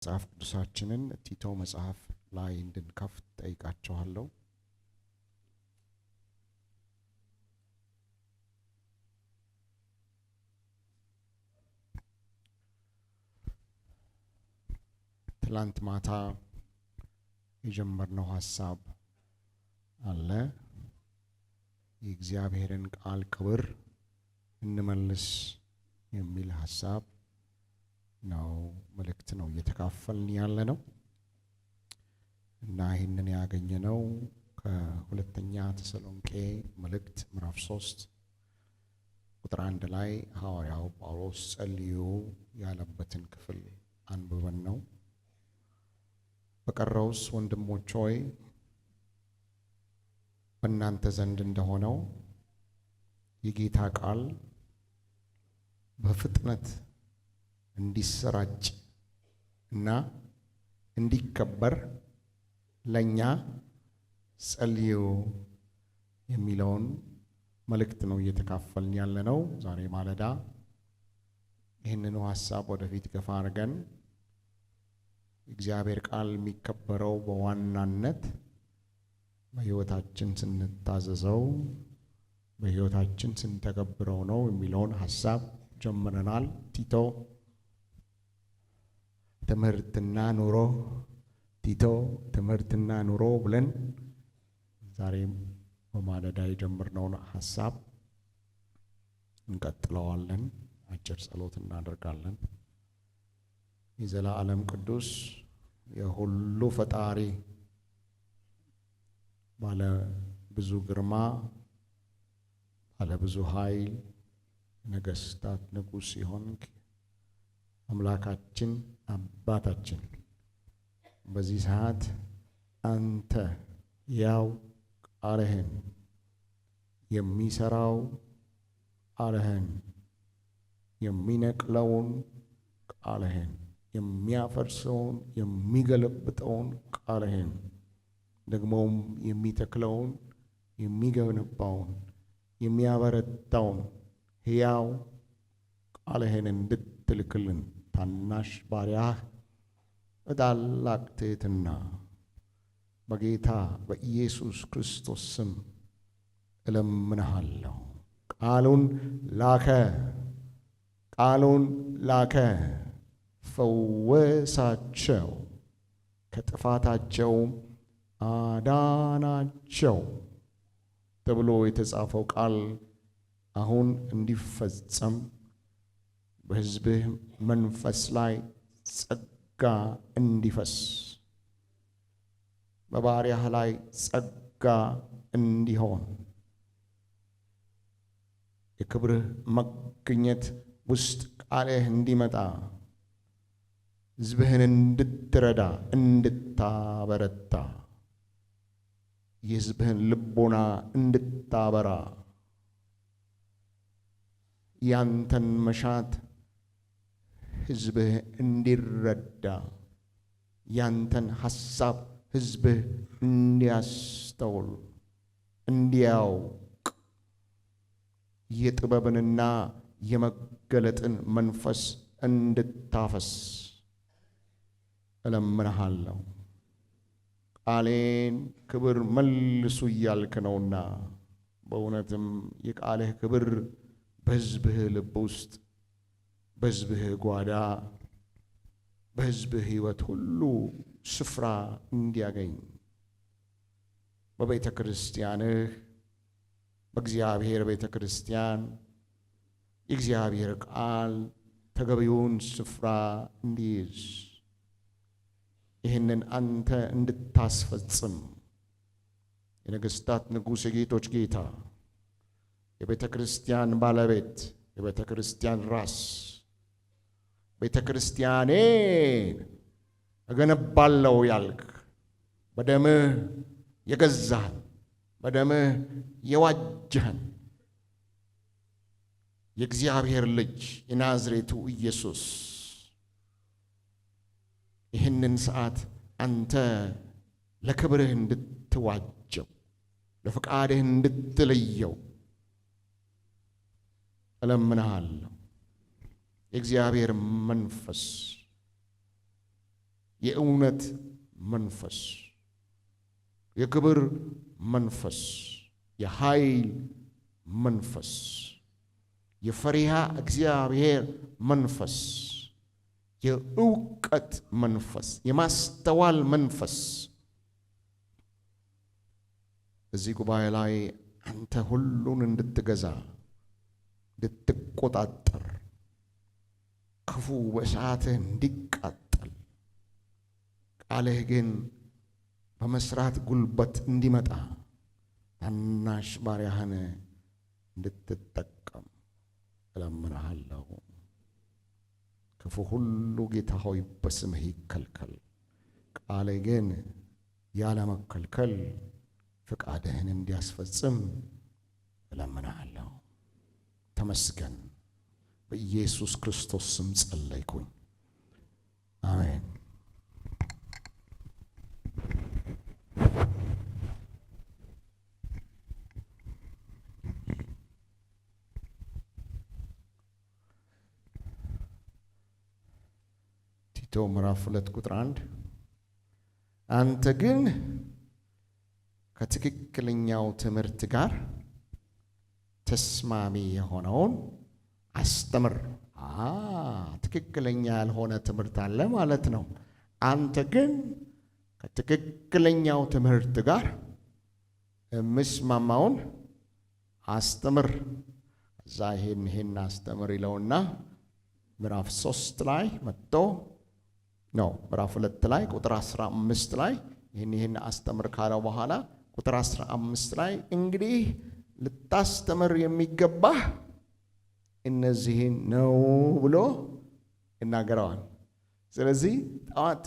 መጽሐፍ ቅዱሳችንን ቲቶ መጽሐፍ ላይ እንድንከፍት ጠይቃችኋለሁ። ትላንት ማታ የጀመርነው ሐሳብ አለ። የእግዚአብሔርን ቃል ክብር እንመልስ የሚል ሐሳብ ነው፣ መልእክት ነው እየተካፈልን ያለ ነው እና ይህንን ያገኘነው ከሁለተኛ ተሰሎንቄ መልእክት ምዕራፍ 3 ቁጥር 1 ላይ ሐዋርያው ጳውሎስ ጸልዩ ያለበትን ክፍል አንብበን ነው። በቀረውስ ወንድሞች ሆይ በእናንተ ዘንድ እንደሆነው የጌታ ቃል በፍጥነት እንዲሰራጭ እና እንዲከበር ለኛ ጸልዩ የሚለውን መልእክት ነው እየተካፈልን ያለ ነው። ዛሬ ማለዳ ይህንኑ ሐሳብ ወደፊት ገፋ አድርገን እግዚአብሔር ቃል የሚከበረው በዋናነት በሕይወታችን ስንታዘዘው በሕይወታችን ስንተገብረው ነው የሚለውን ሐሳብ ጀምረናል። ቲቶ ትምህርትና ኑሮ ብለን ዛሬም በማለዳ የጀመርነውን ሐሳብ እንቀጥለዋለን። አጭር ጸሎት እናደርጋለን። የዘላለም ቅዱስ የሁሉ ፈጣሪ ባለ ብዙ ግርማ ባለ ብዙ ኃይል ነገስታት ንጉሥ ይሆንክ አምላካችን አባታችን በዚህ ሰዓት አንተ ያው ቃልህን የሚሰራው ቃልህን የሚነቅለውን ቃልህን የሚያፈርሰውን የሚገለብጠውን ቃልህን ደግሞም የሚተክለውን የሚገነባውን የሚያበረታውን ሕያው ቃልህን እንድትልክልን ታናሽ ባሪያህ በታላቅ ትሕትና በጌታ በኢየሱስ ክርስቶስ ስም እለምንሃለሁ። ቃሉን ላከ፣ ፈወሳቸው፣ ከጥፋታቸውም አዳናቸው ተብሎ የተጻፈው ቃል አሁን እንዲፈጸም በሕዝብህ መንፈስ ላይ ጸጋ እንዲፈስ በባሪያህ ላይ ጸጋ እንዲሆን የክብርህ መገኘት ውስጥ ቃልህ እንዲመጣ ሕዝብህን እንድትረዳ እንድታበረታ የሕዝብህን ልቦና እንድታበራ ያንተን መሻት ሕዝብህ እንዲረዳ ያንተን ሐሳብ ሕዝብህ እንዲያስተውል እንዲያውቅ የጥበብንና የመገለጥን መንፈስ እንድታፈስ እለምንሃለሁ። ቃሌን ክብር መልሱ እያልክ ነውና በእውነትም የቃልህ ክብር በሕዝብህ ልብ ውስጥ በሕዝብህ ጓዳ በሕዝብህ ሕይወት ሁሉ ስፍራ እንዲያገኝ በቤተ ክርስቲያንህ በእግዚአብሔር ቤተ ክርስቲያን የእግዚአብሔር ቃል ተገቢውን ስፍራ እንዲይዝ ይህንን አንተ እንድታስፈጽም የነገሥታት ንጉሥ የጌቶች ጌታ የቤተ ክርስቲያን ባለቤት የቤተ ክርስቲያን ራስ ቤተ ክርስቲያኔን እገነባለሁ ያልክ በደምህ የገዛህን በደምህ የዋጀህን የእግዚአብሔር ልጅ የናዝሬቱ ኢየሱስ ይህንን ሰዓት አንተ ለክብርህ እንድትዋጀው ለፈቃድህ እንድትለየው እለምንሃለሁ። የእግዚአብሔር መንፈስ የእውነት መንፈስ፣ የክብር መንፈስ፣ የኃይል መንፈስ፣ የፈሪሃ እግዚአብሔር መንፈስ፣ የእውቀት መንፈስ፣ የማስተዋል መንፈስ እዚህ ጉባኤ ላይ አንተ ሁሉን እንድትገዛ እንድትቆጣጠር ክፉ በእሳትህ እንዲቃጠል ቃልህ ግን በመስራት ጉልበት እንዲመጣ ታናሽ ባሪያህን እንድትጠቀም እለምንሃለሁ። ክፉ ሁሉ ጌታ ሆይ በስምህ ይከልከል። ቃልህ ግን ያለመከልከል ፍቃድህን እንዲያስፈጽም እለምንሃለሁ። ተመስገን። በኢየሱስ ክርስቶስ ስም ጸለይኩኝ። አሜን። ቲቶ ምዕራፍ 2 ቁጥር 1 አንተ ግን ከትክክለኛው ትምህርት ጋር ተስማሚ የሆነውን አስተምር። ትክክለኛ ያልሆነ ትምህርት አለ ማለት ነው። አንተ ግን ከትክክለኛው ትምህርት ጋር ምስማማውን አስተምር። እዛ ይሄን አስተምር ይለውና ምዕራፍ 3 ላይ መጥቶ ነው ምዕራፍ 2 ላይ ቁጥር 15 ላይ ይሄን አስተምር ካለው በኋላ ቁጥር 15 ላይ እንግዲህ ልታስተምር የሚገባህ እነዚህን ነው ብሎ ይናገረዋል። ስለዚህ ጠዋት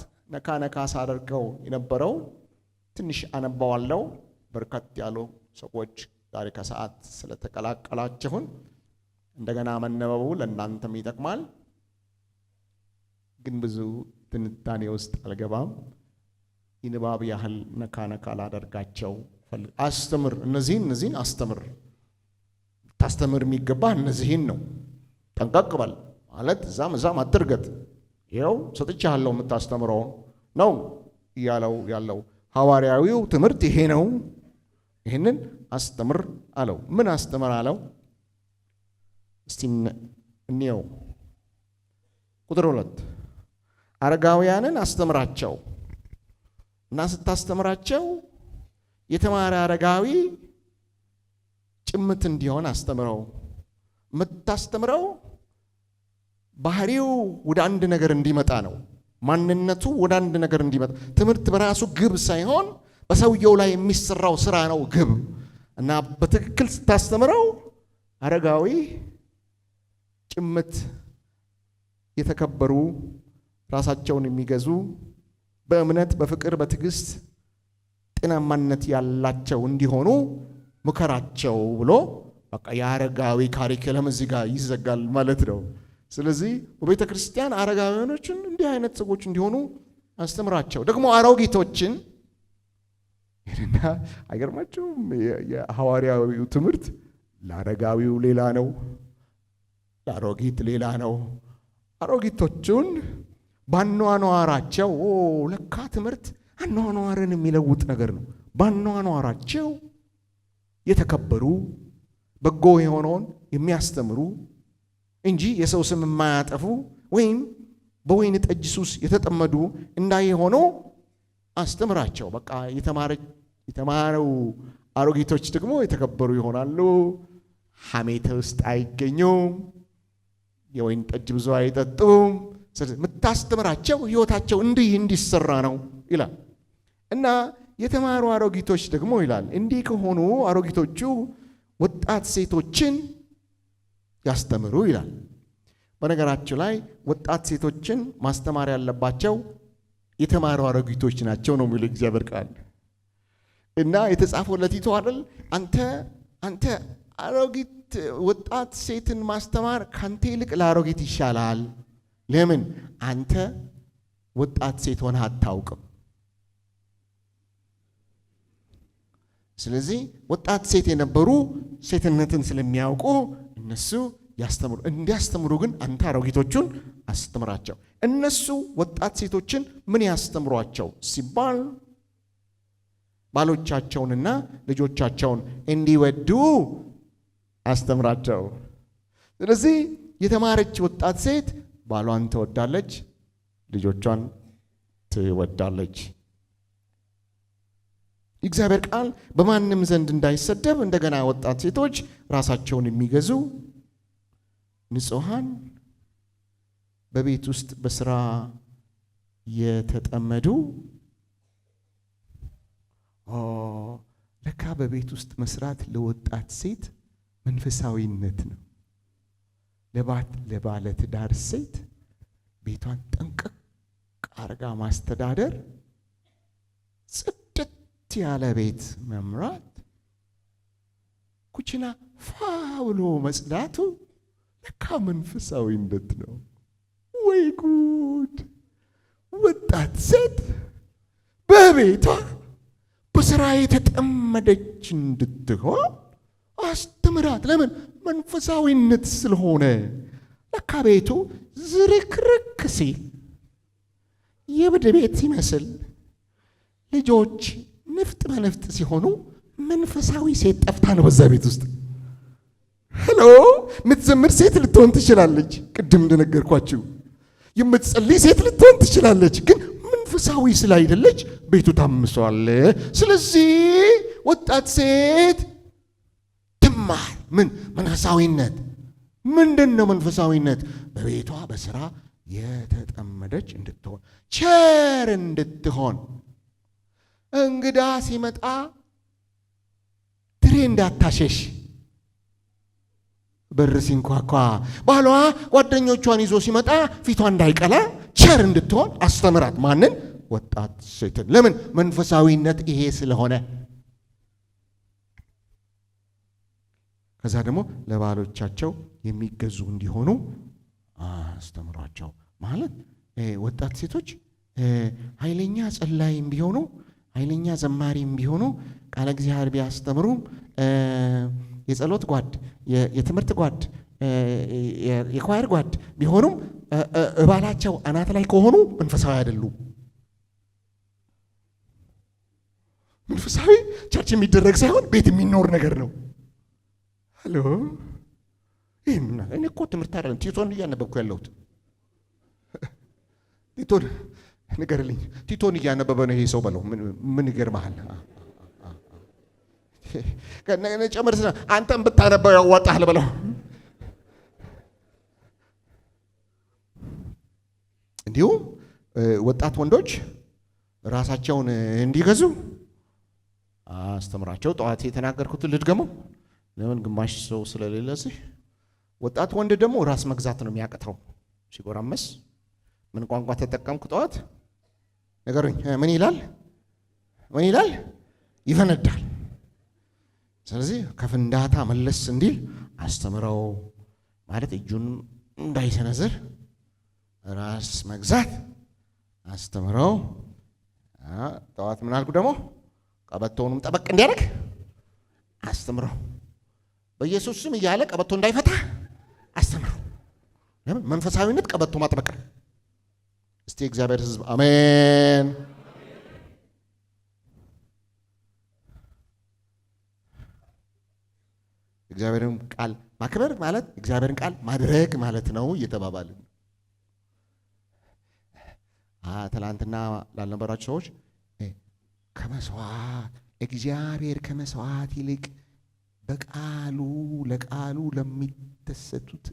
ነካ ሳደርገው የነበረው ትንሽ አነባዋለሁ። በርከት ያሉ ሰዎች ዛሬ ከሰዓት ስለተቀላቀላችሁን እንደገና መነበቡ ለእናንተም ይጠቅማል። ግን ብዙ ትንታኔ ውስጥ አልገባም። ይንባብ ያህል ነካ ላደርጋቸው አስተምር። እነዚህን አስተምር። ታስተምር የሚገባ እነዚህን ነው። ጠንቀቅ በል ማለት እዛም አትርገጥ። ይኸው ሰጥቻለሁ የምታስተምረው ነው እያለው ያለው ሐዋርያዊው ትምህርት ይሄ ነው። ይህንን አስተምር አለው። ምን አስተምር አለው? እስቲ እንየው። ቁጥር 2 አረጋውያንን አስተምራቸው እና ስታስተምራቸው የተማረ አረጋዊ ጭምት እንዲሆን አስተምረው። የምታስተምረው ባህሪው ወደ አንድ ነገር እንዲመጣ ነው። ማንነቱ ወደ አንድ ነገር እንዲመጣ። ትምህርት በራሱ ግብ ሳይሆን በሰውየው ላይ የሚሰራው ስራ ነው ግብ። እና በትክክል ስታስተምረው አረጋዊ ጭምት፣ የተከበሩ፣ ራሳቸውን የሚገዙ፣ በእምነት በፍቅር በትዕግስት ጤናማነት ያላቸው እንዲሆኑ ምከራቸው ብሎ በቃ የአረጋዊ ካሪኩለም እዚህ ጋር ይዘጋል ማለት ነው። ስለዚህ በቤተ ክርስቲያን አረጋውያኖችን እንዲህ አይነት ሰዎች እንዲሆኑ አስተምራቸው። ደግሞ አሮጊቶችን እና አይገርማችሁም? የሐዋርያዊው ትምህርት ለአረጋዊው ሌላ ነው፣ ለአሮጊት ሌላ ነው። አሮጊቶቹን ባኗኗራቸው ለካ ትምህርት አኗኗርን የሚለውጥ ነገር ነው። ባኗኗራቸው የተከበሩ በጎ የሆነውን የሚያስተምሩ እንጂ የሰው ስም የማያጠፉ ወይም በወይን ጠጅ ሱስ የተጠመዱ እንዳይሆኑ አስተምራቸው። በቃ የተማረው አሮጊቶች ደግሞ የተከበሩ ይሆናሉ። ሐሜት ውስጥ አይገኙም። የወይን ጠጅ ብዙ አይጠጡም። ስለዚህ የምታስተምራቸው ህይወታቸው እንዲሰራ ነው ይላል። እና የተማሩ አሮጊቶች ደግሞ ይላል እንዲህ ከሆኑ አሮጊቶቹ ወጣት ሴቶችን ያስተምሩ ይላል። በነገራችሁ ላይ ወጣት ሴቶችን ማስተማር ያለባቸው የተማሩ አሮጊቶች ናቸው ነው የሚለው እግዚአብሔር ቃል። እና የተጻፈው ለቲቶ አይደል? አንተ አሮጊት ወጣት ሴትን ማስተማር ካንተ ይልቅ ለአሮጊት ይሻላል። ለምን? አንተ ወጣት ሴት ሆነህ አታውቅም። ስለዚህ ወጣት ሴት የነበሩ ሴትነትን ስለሚያውቁ እነሱ ያስተምሩ። እንዲያስተምሩ ግን አንተ አሮጊቶቹን አስተምራቸው። እነሱ ወጣት ሴቶችን ምን ያስተምሯቸው ሲባል ባሎቻቸውንና ልጆቻቸውን እንዲወዱ አስተምራቸው። ስለዚህ የተማረች ወጣት ሴት ባሏን ትወዳለች፣ ልጆቿን ትወዳለች። የእግዚአብሔር ቃል በማንም ዘንድ እንዳይሰደብ እንደገና ወጣት ሴቶች ራሳቸውን የሚገዙ ንጹሐን፣ በቤት ውስጥ በስራ የተጠመዱ። ለካ በቤት ውስጥ መስራት ለወጣት ሴት መንፈሳዊነት ነው። ለባለ ትዳር ሴት ቤቷን ጠንቅቅ አርጋ ማስተዳደር፣ ጽድት ያለ ቤት መምራት፣ ኩችና ፋ ብሎ መጽዳቱ ለካ መንፈሳዊነት ነው። ወይ ጉድ! ወጣት ሴት በቤቷ በስራ የተጠመደች እንድትሆን አስተምራት። ለምን? መንፈሳዊነት ስለሆነ። ለካ ቤቱ ዝርክርክ ሲል የብድ ቤት ሲመስል ልጆች ንፍጥ በንፍጥ ሲሆኑ መንፈሳዊ ሴት ጠፍታ ነው በዛ ቤት ውስጥ። ሄሎ፣ የምትዘምር ሴት ልትሆን ትችላለች፣ ቅድም እንደነገርኳችሁ የምትጸልይ ሴት ልትሆን ትችላለች። ግን መንፈሳዊ ስላይደለች ቤቱ ታምሷል። ስለዚህ ወጣት ሴት ትማር። ምን? መንፈሳዊነት። ምንድን ነው መንፈሳዊነት? በቤቷ በስራ የተጠመደች እንድትሆን፣ ቸር እንድትሆን፣ እንግዳ ሲመጣ ትሬ እንዳታሸሽ፣ በር ሲንኳኳ ባሏ ጓደኞቿን ይዞ ሲመጣ ፊቷ እንዳይቀላ ቸር እንድትሆን አስተምራት። ማንን? ወጣት ሴትን። ለምን? መንፈሳዊነት ይሄ ስለሆነ። ከዛ ደግሞ ለባሎቻቸው የሚገዙ እንዲሆኑ አስተምሯቸው። ማለት ወጣት ሴቶች ኃይለኛ ጸላይም ቢሆኑ ኃይለኛ ዘማሪም ቢሆኑ ቃለ እግዚአብሔር ቢያስተምሩም የጸሎት ጓድ፣ የትምህርት ጓድ፣ የኳየር ጓድ ቢሆኑም ባላቸው አናት ላይ ከሆኑ መንፈሳዊ አይደሉም። መንፈሳዊ ቸርች የሚደረግ ሳይሆን ቤት የሚኖር ነገር ነው። ሄሎ፣ እኔ እኮ ትምህርት አይደለም ቲቶን እያነበብኩ ያለሁት። ቲቶን ንገርልኝ፣ ቲቶን እያነበበ ነው ይሄ ሰው በለው። ምን ይገርምሃል? ጨምር፣ አንተም ብታነበው ያዋጣሃል በለው። እንዲሁም ወጣት ወንዶች ራሳቸውን እንዲገዙ አስተምራቸው። ጠዋት የተናገርኩትን ልድገመው፣ ለምን ግማሽ ሰው ስለሌለ እዚህ። ወጣት ወንድ ደግሞ ራስ መግዛት ነው የሚያቅተው ሲጎራመስ። ምን ቋንቋ ተጠቀምኩ ጠዋት? ነገሩኝ። ምን ይላል? ምን ይላል? ይፈነዳል። ስለዚህ ከፍንዳታ መለስ እንዲል አስተምረው። ማለት እጁን እንዳይሰነዝር ራስ መግዛት አስተምረው። ጠዋት ምን አልኩ ደግሞ? ቀበቶውንም ጠበቅ እንዲያደርግ አስተምረው። በኢየሱስ ስም እያለ ቀበቶ እንዳይፈታ አስተምረው። ለምን? መንፈሳዊነት ቀበቶ ማጥበቅ። እስቲ እግዚአብሔር ሕዝብ አሜን። እግዚአብሔርን ቃል ማክበር ማለት እግዚአብሔርን ቃል ማድረግ ማለት ነው እየተባባልን ትላንትና ላልነበራችሁ ሰዎች ከመስዋዕት እግዚአብሔር ከመስዋዕት ይልቅ ለቃሉ ለሚደሰቱት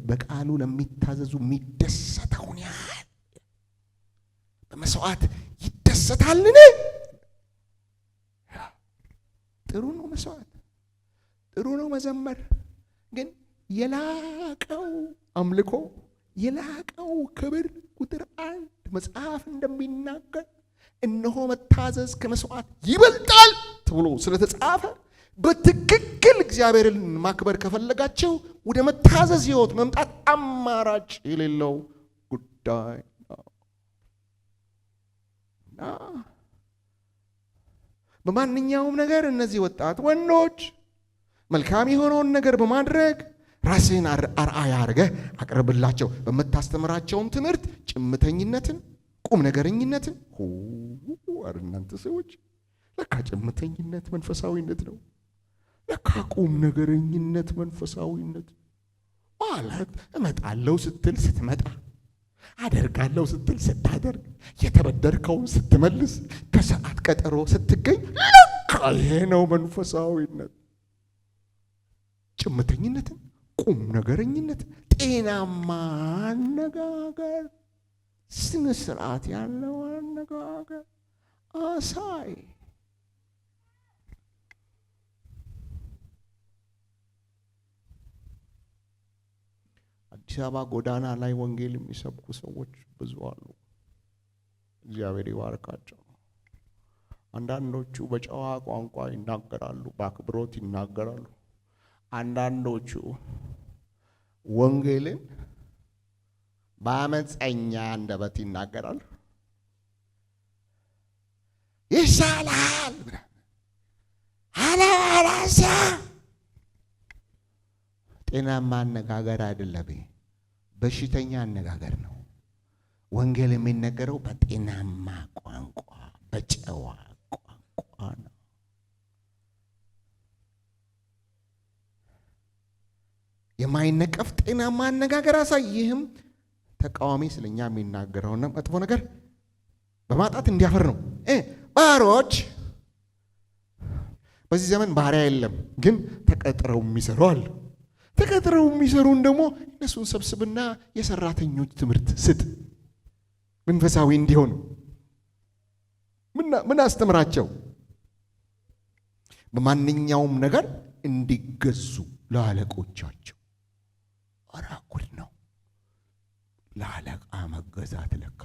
በቃሉ ለሚታዘዙ የሚደሰተውን ያህል በመስዋዕት ይደሰታልን? ጥሩ ነው መስዋዕት፣ ጥሩ ነው መዘመር። ግን የላቀው አምልኮ የላቀው ክብር ቁጥር 1 መጽሐፍ እንደሚናገር እነሆ መታዘዝ ከመስዋዕት ይበልጣል ተብሎ ስለተጻፈ በትክክል እግዚአብሔርን ማክበር ከፈለጋቸው ወደ መታዘዝ ሕይወት መምጣት አማራጭ የሌለው ጉዳይ ነው። በማንኛውም ነገር እነዚህ ወጣት ወንዶች መልካም የሆነውን ነገር በማድረግ ራስህን አርአያ አድርገህ አቅርብላቸው። በምታስተምራቸውም ትምህርት ጭምተኝነትን፣ ቁም ነገረኝነትን እናንተ ሰዎች ለካ ጭምተኝነት መንፈሳዊነት ነው። ለካ ቁም ነገረኝነት መንፈሳዊነት ማለት እመጣለሁ ስትል ስትመጣ፣ አደርጋለሁ ስትል ስታደርግ፣ የተበደርከውን ስትመልስ፣ ከሰዓት ቀጠሮ ስትገኝ፣ ለካ ይሄ ነው መንፈሳዊነት። ጭምተኝነትን፣ ቁም ነገረኝነትን፣ ጤናማ አነጋገር፣ ስነ ስርዓት ያለው አነጋገር አሳይ። አዲስ አበባ ጎዳና ላይ ወንጌል የሚሰብኩ ሰዎች ብዙ አሉ። እግዚአብሔር ይባርካቸው። አንዳንዶቹ በጨዋ ቋንቋ ይናገራሉ፣ በአክብሮት ይናገራሉ። አንዳንዶቹ ወንጌልን በአመፀኛ አንደበት ይናገራሉ። ይሻላል አላላሳ ጤናማ አነጋገር አይደለም፣ በሽተኛ አነጋገር ነው። ወንጌል የሚነገረው በጤናማ ቋንቋ፣ በጨዋ ቋንቋ ነው። የማይነቀፍ ጤናማ አነጋገር አሳይ። ይህም ተቃዋሚ ስለኛ የሚናገረውና መጥፎ ነገር በማጣት እንዲያፈር ነው። ባሮች በዚህ ዘመን ባሪያ የለም፣ ግን ተቀጥረው የሚሰሩ አሉ። ተቀጥረው የሚሰሩን ደግሞ እነሱን ሰብስብና የሰራተኞች ትምህርት ስጥ፣ መንፈሳዊ እንዲሆኑ ምን አስተምራቸው? በማንኛውም ነገር እንዲገዙ ለአለቆቻቸው። አራኩል ነው። ለአለቃ መገዛት ለካ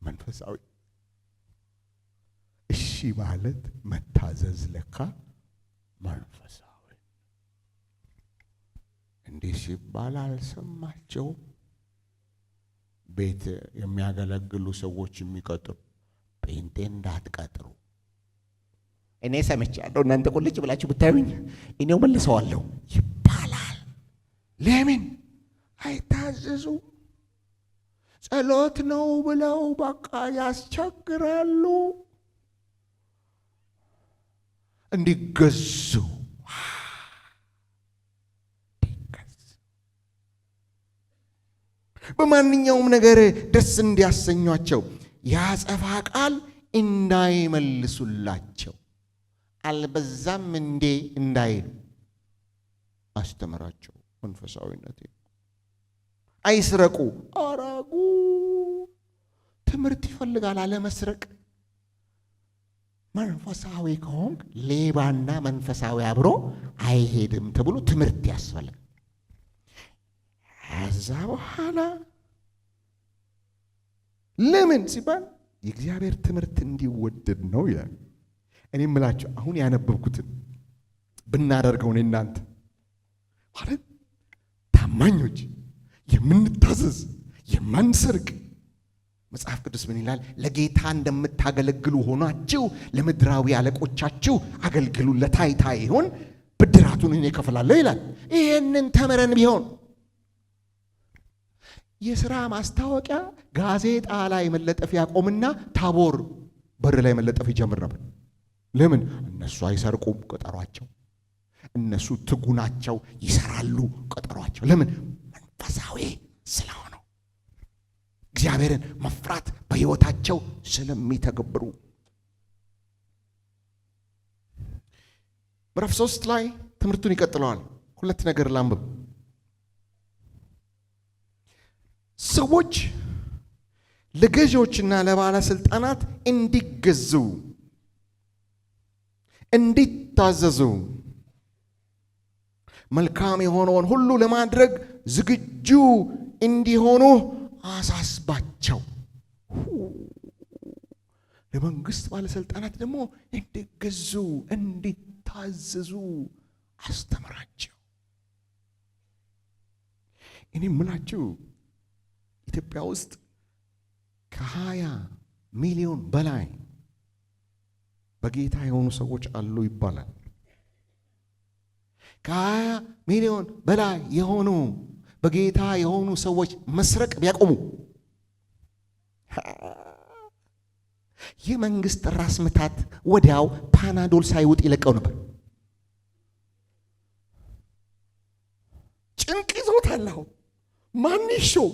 መንፈሳዊ፣ እሺ ማለት መታዘዝ ለካ መንፈሳዊ። እንዲህ ሲባል አልሰማቸው። ቤት የሚያገለግሉ ሰዎች የሚቀጥሩ ጴንጤ እንዳትቀጥሩ። እኔ ሰምቻለሁ፣ እናንተ ቁልጭ ብላችሁ ብታዩኝ እኔው መልሰዋለሁ ይባላል። ለምን አይታዘዙም? ጸሎት ነው ብለው በቃ ያስቸግራሉ። እንዲገዙ በማንኛውም ነገር ደስ እንዲያሰኟቸው ያጸፋ ቃል እንዳይመልሱላቸው፣ አልበዛም እንዴ እንዳይሉ አስተምራቸው። መንፈሳዊነት አይስረቁ። አራጉ ትምህርት ይፈልጋል አለመስረቅ። መንፈሳዊ ከሆንክ ሌባና መንፈሳዊ አብሮ አይሄድም ተብሎ ትምህርት ያስፈልጋል። ከዛ በኋላ ለምን ሲባል የእግዚአብሔር ትምህርት እንዲወደድ ነው ይላል። እኔ የምላችሁ አሁን ያነበብኩትን ብናደርገው ነው እናንተ ማለት ታማኞች፣ የምንታዘዝ፣ የማንሰርቅ። መጽሐፍ ቅዱስ ምን ይላል? ለጌታ እንደምታገለግሉ ሆናችሁ ለምድራዊ አለቆቻችሁ አገልግሉ፣ ለታይታ ይሆን ብድራቱን እኔ እከፍላለሁ ይላል። ይሄንን ተመረን ቢሆን የሥራ ማስታወቂያ ጋዜጣ ላይ መለጠፍ ያቆምና ታቦር በር ላይ መለጠፍ ይጀምር ነበር። ለምን? እነሱ አይሰርቁም፣ ቀጠሯቸው። እነሱ ትጉ ናቸው፣ ይሰራሉ፣ ቀጠሯቸው። ለምን? መንፈሳዊ ስለሆነው፣ እግዚአብሔርን መፍራት በሕይወታቸው ስለሚተገብሩ። ምዕራፍ 3 ላይ ትምህርቱን ይቀጥለዋል። ሁለት ነገር ላንብብ። ሰዎች ለገዢዎችና ለባለስልጣናት እንዲገዙ፣ እንዲታዘዙ፣ መልካም የሆነውን ሁሉ ለማድረግ ዝግጁ እንዲሆኑ አሳስባቸው። ለመንግስት ባለስልጣናት ደግሞ እንዲገዙ፣ እንዲታዘዙ አስተምራቸው። እኔ ምላችሁ ኢትዮጵያ ውስጥ ከ20 ሚሊዮን በላይ በጌታ የሆኑ ሰዎች አሉ ይባላል። ከ20 ሚሊዮን በላይ የሆኑ በጌታ የሆኑ ሰዎች መስረቅ ቢያቆሙ የመንግስት ራስ ምታት ወዲያው ፓናዶል ሳይውጥ ይለቀው ነበር። ጭንቅ ይዞታል። አሁን ማን ይሾም?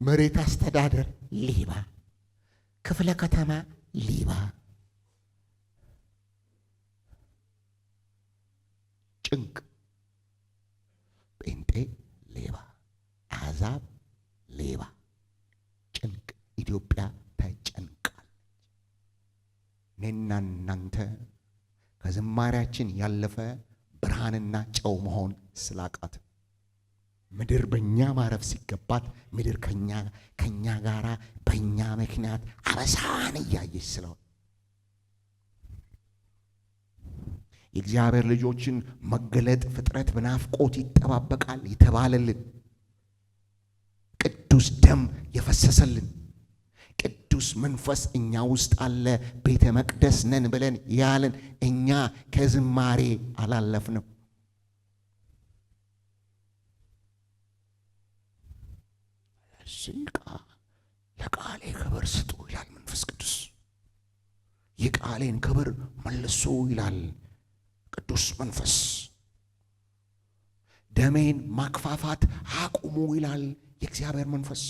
መሬት አስተዳደር ሌባ፣ ክፍለ ከተማ ሌባ፣ ጭንቅ፣ ጴንጤ ሌባ፣ አሕዛብ ሌባ፣ ጭንቅ። ኢትዮጵያ ተጨንቃለች። እኔና እናንተ ከዝማሪያችን ያለፈ ብርሃንና ጨው መሆን ስላቃት ምድር በእኛ ማረፍ ሲገባት ምድር ከኛ ጋራ በእኛ ምክንያት አበሳን እያየች ስለሆነ የእግዚአብሔር ልጆችን መገለጥ ፍጥረት በናፍቆት ይጠባበቃል የተባለልን ቅዱስ ደም የፈሰሰልን ቅዱስ መንፈስ እኛ ውስጥ አለ። ቤተ መቅደስ ነን ብለን ያለን እኛ ከዝማሬ አላለፍንም። ለቃሌ ክብር ስጡ ይላል መንፈስ ቅዱስ። የቃሌን ክብር መልሱ ይላል ቅዱስ መንፈስ። ደሜን ማክፋፋት አቁሙ ይላል የእግዚአብሔር መንፈስ።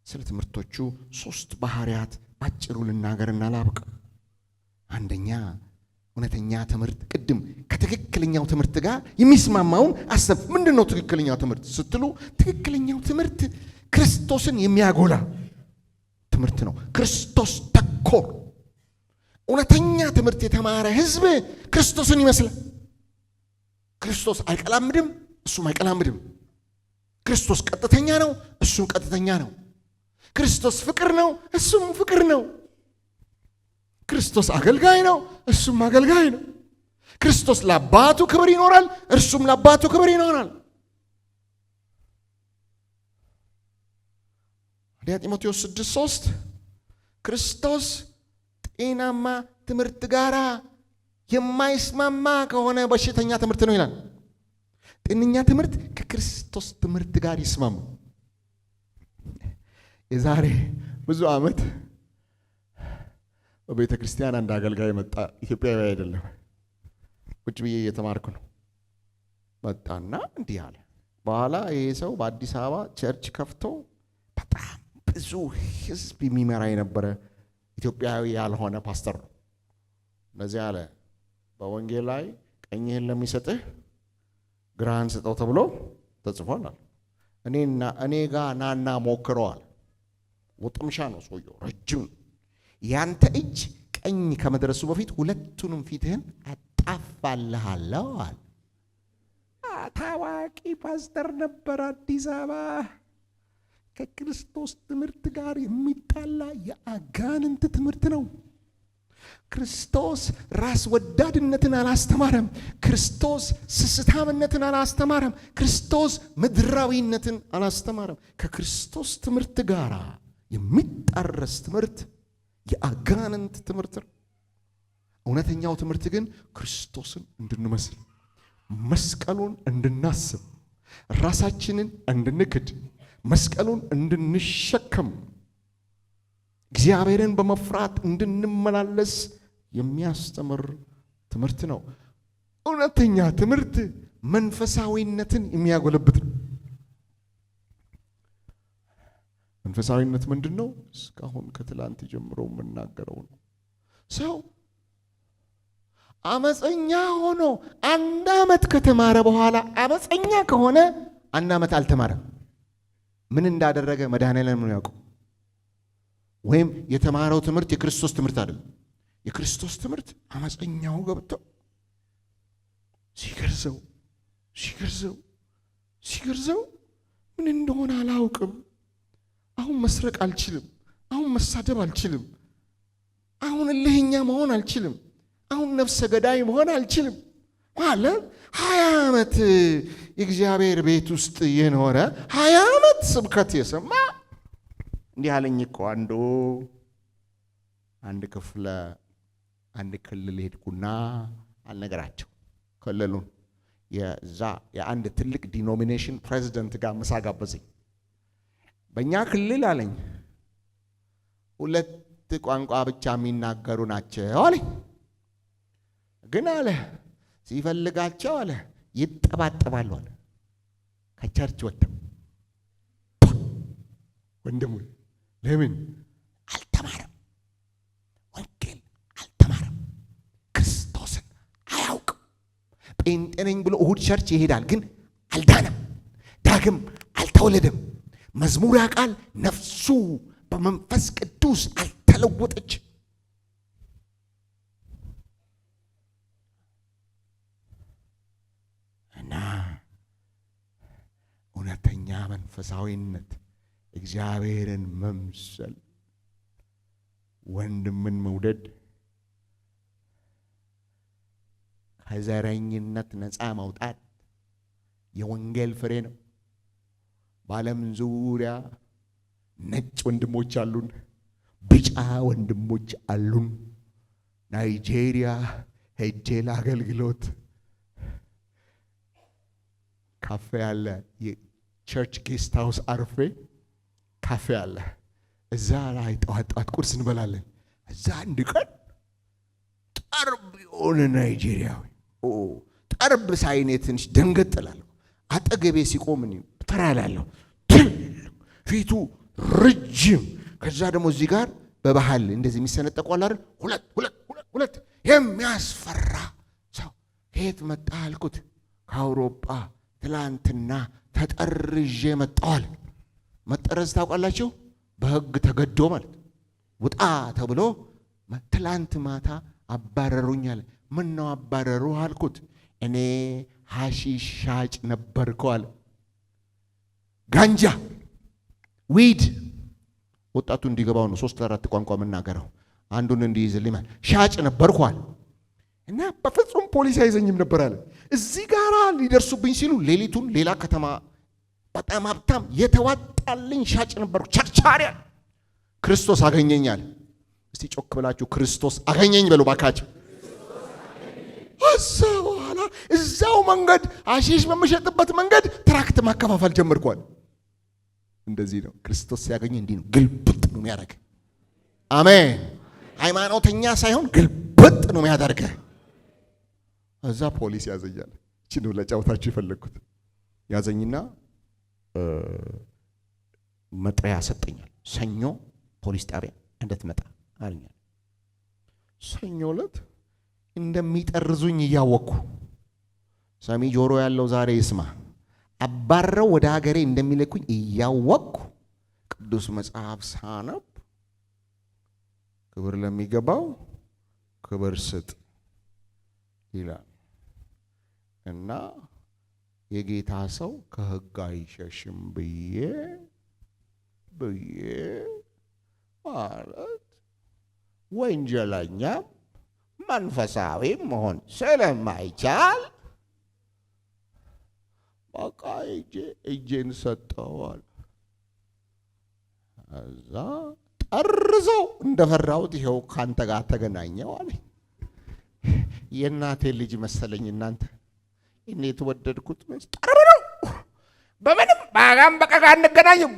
ስለ ትምህርቶቹ 3 ባህሪያት ባጭሩ ልናገርና ላብቅ። አንደኛ እውነተኛ ትምህርት። ቅድም ከትክክለኛው ትምህርት ጋር የሚስማማውን አሰብ። ምንድነው ትክክለኛው ትምህርት ስትሉ፣ ትክክለኛው ትምህርት ክርስቶስን የሚያጎላ ትምህርት ነው። ክርስቶስ ተኮር እውነተኛ ትምህርት የተማረ ሕዝብ ክርስቶስን ይመስላል። ክርስቶስ አይቀላምድም፣ እሱም አይቀላምድም። ክርስቶስ ቀጥተኛ ነው፣ እሱም ቀጥተኛ ነው። ክርስቶስ ፍቅር ነው፣ እሱም ፍቅር ነው። ክርስቶስ አገልጋይ ነው፣ እሱም አገልጋይ ነው። ክርስቶስ ለአባቱ ክብር ይኖራል፣ እርሱም ለአባቱ ክብር ይኖራል። አንደኛ ጢሞቴዎስ 6:3 ክርስቶስ ጤናማ ትምህርት ጋር የማይስማማ ከሆነ በሽተኛ ትምህርት ነው ይላል። ጤነኛ ትምህርት ከክርስቶስ ትምህርት ጋር ይስማማ። የዛሬ ብዙ ዓመት በቤተ ክርስቲያን አንድ አገልጋይ መጣ። ኢትዮጵያዊ አይደለም። ቁጭ ብዬ እየተማርኩ ነው። መጣና እንዲህ አለ። በኋላ ይሄ ሰው በአዲስ አበባ ቸርች ከፍቶ በጣም ብዙ ሕዝብ የሚመራ የነበረ ኢትዮጵያዊ ያልሆነ ፓስተር ነው። እንደዚህ አለ። በወንጌል ላይ ቀኝህን ለሚሰጥህ ግራህን ስጠው ተብሎ ተጽፏል። እኔ ጋር ናና ሞክረዋል። ወጥምሻ ነው ሰውየው፣ ረጅም። ያንተ እጅ ቀኝ ከመድረሱ በፊት ሁለቱንም ፊትህን አጣፋልሃለሁ አለ። ታዋቂ ፓስተር ነበር አዲስ አበባ። ከክርስቶስ ትምህርት ጋር የሚጣላ የአጋንንት ትምህርት ነው። ክርስቶስ ራስ ወዳድነትን አላስተማረም። ክርስቶስ ስስታምነትን አላስተማረም። ክርስቶስ ምድራዊነትን አላስተማረም። ከክርስቶስ ትምህርት ጋር የሚጣረስ ትምህርት የአጋንንት ትምህርት ነው። እውነተኛው ትምህርት ግን ክርስቶስን እንድንመስል፣ መስቀሉን እንድናስብ፣ ራሳችንን እንድንክድ፣ መስቀሉን እንድንሸከም፣ እግዚአብሔርን በመፍራት እንድንመላለስ የሚያስተምር ትምህርት ነው። እውነተኛ ትምህርት መንፈሳዊነትን የሚያጎለብት ነው። መንፈሳዊነት ምንድን ነው? እስካሁን ከትላንት ጀምሮ የምናገረው ነው። ሰው አመፀኛ ሆኖ 1 ዓመት ከተማረ በኋላ አመፀኛ ከሆነ 1 ዓመት አልተማረም። ምን እንዳደረገ መድኃኔዓለም ነው ያውቀው። ወይም የተማረው ትምህርት የክርስቶስ ትምህርት አይደለም። የክርስቶስ ትምህርት አመፀኛው ገብቶ ሲገርዘው ምን እንደሆነ አላውቅም። አሁን መስረቅ አልችልም። አሁን መሳደብ አልችልም። አሁን እልህኛ መሆን አልችልም። አሁን ነፍሰ ገዳይ መሆን አልችልም ማለት 20 ዓመት የእግዚአብሔር ቤት ውስጥ የኖረ 20 ዓመት ስብከት የሰማ እንዲህ አለኝ እኮ አንድ ክልል ሄድኩና አልነገራቸው ክልሉን የአንድ ትልቅ ዲኖሚኔሽን ፕሬዚደንት ጋር ምሳ ጋበዘኝ። በእኛ ክልል አለኝ 2 ቋንቋ ብቻ የሚናገሩ ናቸው አለኝ። ግን አለ ሲፈልጋቸው አለ ይጠባጠባሉ አለ ከቸርች ወጥተው። ወንድሙ ለምን አልተማረም? ወንጌል አልተማረም። ክርስቶስን አያውቅም። ጴንጤ ነኝ ብሎ እሁድ ቸርች ይሄዳል፣ ግን አልዳነም። ዳግም አልተወለደም። መዝሙር ያውቃል፣ ነፍሱ በመንፈስ ቅዱስ አልተለወጠች። እና እውነተኛ መንፈሳዊነት እግዚአብሔርን መምሰል፣ ወንድምን መውደድ፣ ከዘረኝነት ነፃ መውጣት የወንጌል ፍሬ ነው። በዓለም ዙሪያ ነጭ ወንድሞች አሉን፣ ቢጫ ወንድሞች አሉን። ናይጄሪያ ሄጄ ለአገልግሎት ካፌ አለ፣ የቸርች ጌስት ሃውስ አርፌ ካፌ አለ። እዛ ላይ ጠዋት ቁርስ እንበላለን። እዛ አንድ ቀን ጠርብ የሆነ ናይጄሪያዊ ጠርብ ሳይኔ ትንሽ ደንገጥ እላለሁ። አጠገቤ ሲቆም ተራላለሁ። ፊቱ ረጅም፣ ከዛ ደግሞ እዚህ ጋር በባህል እንደዚህ የሚሰነጠቁ አለ አይደል? ሁለት የሚያስፈራ ሰው። ከየት መጣ አልኩት። ከአውሮፓ ትላንትና ተጠርዤ መጣዋል። መጠረዝ ታውቃላችሁ? በሕግ ተገዶ ማለት ውጣ ተብሎ ትላንት ማታ አባረሩኛል። ምን ነው አባረሩ አልኩት። እኔ ሐሺሽ ሻጭ ነበርኩ አለ። ጋንጃ ዊድ ወጣቱ እንዲገባው ነው 3-4 ቋንቋ መናገረው አንዱን እንዲይዝልኝ ሻጭ ነበርኩ አለ። እና በፍጹም ፖሊስ አይዘኝም ነበር አለ። እዚህ ጋር ሊደርሱብኝ ሲሉ ሌሊቱን ሌላ ከተማ በጣም ሀብታም የተዋጣልኝ ሻጭ ነበርኩ፣ ቸርቻሪ። ክርስቶስ አገኘኛል። እስቲ ጮክ ብላችሁ ክርስቶስ አገኘኝ በሉ ባካችሁ። እዛ በኋላ እዛው መንገድ አሺሽ በመሸጥበት መንገድ ትራክት ማከፋፈል ጀመርኳል። እንደዚህ ነው ክርስቶስ ሲያገኝ፣ እንዲህ ነው ግልብጥ ነው የሚያደርግ። አሜን። ሃይማኖተኛ ሳይሆን ግልብጥ ነው የሚያደርግ። እዛ ፖሊስ ያዘኛል። እቺ ነው ለጫውታችሁ የፈለግኩት። ያዘኝና መጥሪያ ሰጠኛል። ሰኞ ፖሊስ ጣቢያ እንድትመጣ አለኛል። ሰኞ ዕለት እንደሚጠርዙኝ እያወቅኩ፣ ሰሚ ጆሮ ያለው ዛሬ ይስማ፣ አባረው ወደ ሀገሬ እንደሚልኩኝ እያወቅኩ ቅዱስ መጽሐፍ ሳነብ ክብር ለሚገባው ክብር ስጥ ይላል እና የጌታ ሰው ከሕግ አይሸሽም ብዬ ማለት ወንጀለኛም መንፈሳዊም መሆን ስለማይቻል በቃ እጄን ሰጠዋል። እዛ ጠርዘው እንደፈራሁት ይኸው ካንተ ጋር ተገናኘው አለኝ። የእናቴ ልጅ መሰለኝ። እናንተ እኔ የተወደድኩት ጠርበው በምንም ባጋም በቃ እንገናኘው።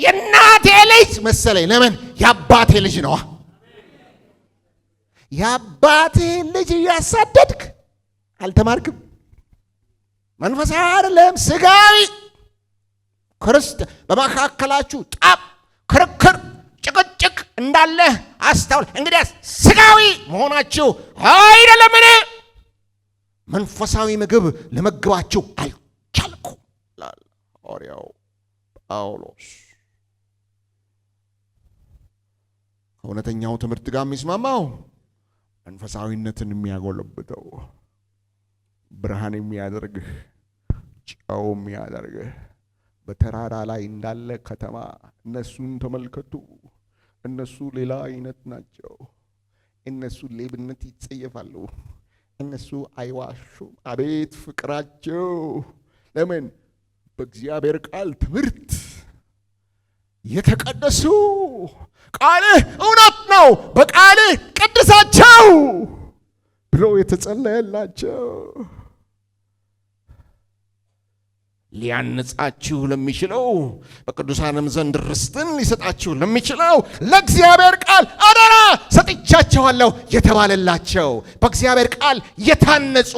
የእናቴ ልጅ መሰለኝ። ለምን? የአባቴ ልጅ ነዋ። የአባቴ ልጅ እያሳደድክ አልተማርክም። መንፈሳዊ አይደለም፣ ስጋዊ በመካከላችሁ ጠብ፣ ክርክር፣ ጭቅጭቅ እንዳለ አስተውል። እንግዲህ ስጋዊ መሆናችሁ አይደለምን? መንፈሳዊ ምግብ ለመግባችሁ አልቻልኩም ይላል ሐዋርያው ጳውሎስ። ከእውነተኛው ትምህርት ጋር የሚስማማው መንፈሳዊነትን የሚያጎለብተው ብርሃን የሚያደርግህ ጨው የሚያደርግህ በተራራ ላይ እንዳለ ከተማ። እነሱን ተመልከቱ። እነሱ ሌላ አይነት ናቸው። እነሱ ሌብነት ይጸየፋሉ። እነሱ አይዋሹም። አቤት ፍቅራቸው! ለምን? በእግዚአብሔር ቃል ትምህርት የተቀደሱ ቃልህ እውነት ነው፣ በቃልህ ቀድሳቸው ብሎ የተጸለየላቸው ሊያንጻችሁ ለሚችለው በቅዱሳንም ዘንድ ርስትን ሊሰጣችሁ ለሚችለው ለእግዚአብሔር ቃል አደራ ሰጥቻቸዋለሁ የተባለላቸው በእግዚአብሔር ቃል የታነጹ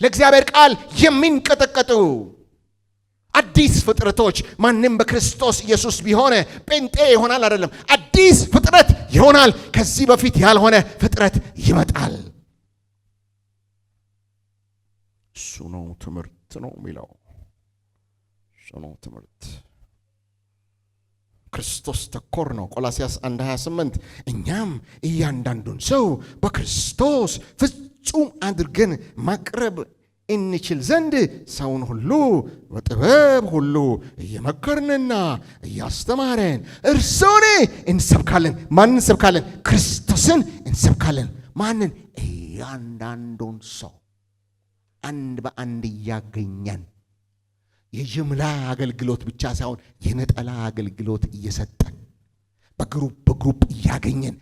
ለእግዚአብሔር ቃል የሚንቀጠቀጡ አዲስ ፍጥረቶች ማንም በክርስቶስ ኢየሱስ ቢሆን ጴንጤ ይሆናል አይደለም፣ አዲስ ፍጥረት ይሆናል። ከዚህ በፊት ያልሆነ ፍጥረት ይመጣል። እሱ ነው ትምህርት ነው የሚለው። እሱ ነው ትምህርት። ክርስቶስ ተኮር ነው። ቆላስይስ 1:28 እኛም እያንዳንዱን ሰው በክርስቶስ ፍጹም አድርገን ማቅረብ እንችል ዘንድ ሰውን ሁሉ በጥበብ ሁሉ እየመከርንና እያስተማረን እርሱን እንሰብካለን። ማንን እንሰብካለን? ክርስቶስን እንሰብካለን። ማንን? እያንዳንዱን ሰው አንድ በአንድ እያገኘን የጅምላ አገልግሎት ብቻ ሳይሆን የነጠላ አገልግሎት እየሰጠን በግሩፕ እያገኘን